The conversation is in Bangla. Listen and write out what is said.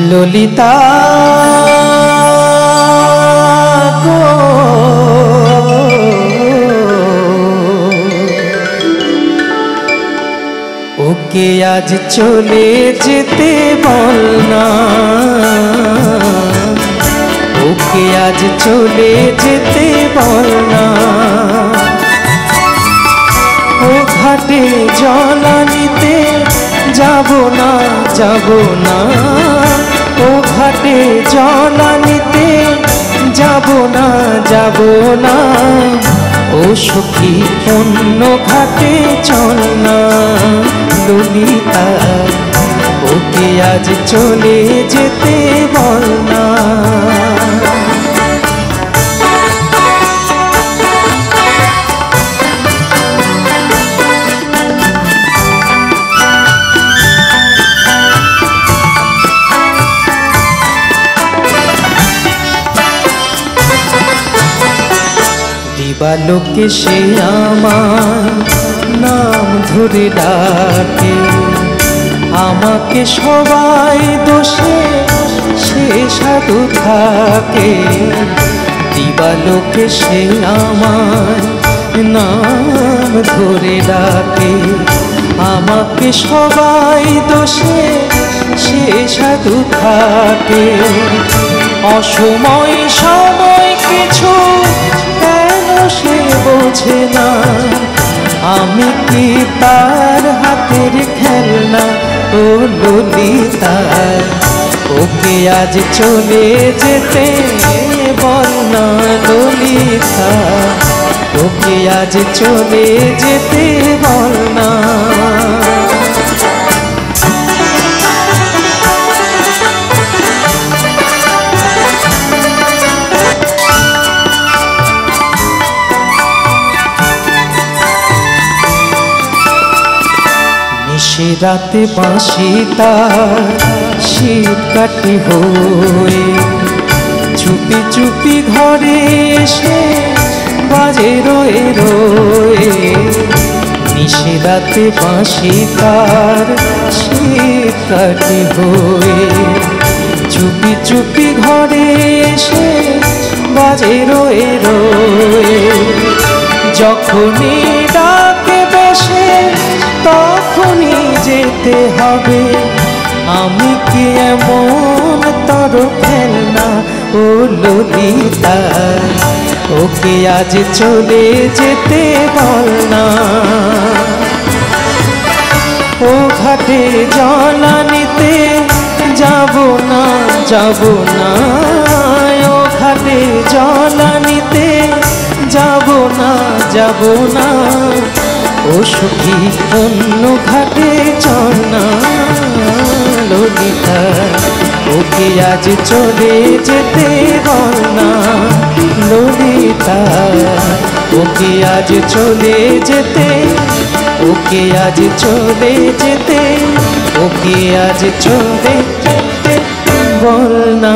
ললিতা গো ওকে আজ চলে যেতে বল না, ওকে আজ চলে যেতে বল না। ও ঘাটে জল আনিতে যাব না, যাব না। ও ঘাটে জল আনিতে যাব না, যাব না। ও সখী অন্য ঘাটে চল না। ললিতা ওকে আজ চলে যেতে বল না। দিবালোকে সে আমার নাম ধরে ডাকে, আমাকে সবাই দোষে সে সাধু থাকে। দিবালোকে সে আমার নাম ধরে ডাকে, আমাকে সবাই দোষে সে সাধু থাকে। অসময় সময় কিছু সে বোঝে না, আমি কি তার হাতের খেলনা। ও ললিতা ওকে আজ চলে যেতে বল না। ললিতা ওকে আজ চলে যেতে বল না। সে রাতে বাঁশি তার শীত কাটি হয়ে চুপি চুপি ঘরে এসে বাজে রয়ে রয়ে। নিশে রাতে বাঁশি তার শীত কাটি হয়ে চুপি চুপি ঘরে এসে বাজে রয়ে রয়ে। যখনই ডাকে বেশে তখনই যেতে হবে, আমি কি এমন তর খেলনা। ও ললিতা ওকে আজ চলে যেতে বল না। ও ঘাটে জল আনিতে যাব না, যাব না। ও ঘাটে জল আনিতে যাব না, যাব না। ও সখী অন্য ঘাটে চল না। ললিতা ওকে আজ চলে যেতে বল না। ললিতা ওকে আজ চলে যেতে, ওকে আজ চলে যেতে, ওকে আজ চলে যেতে বল না।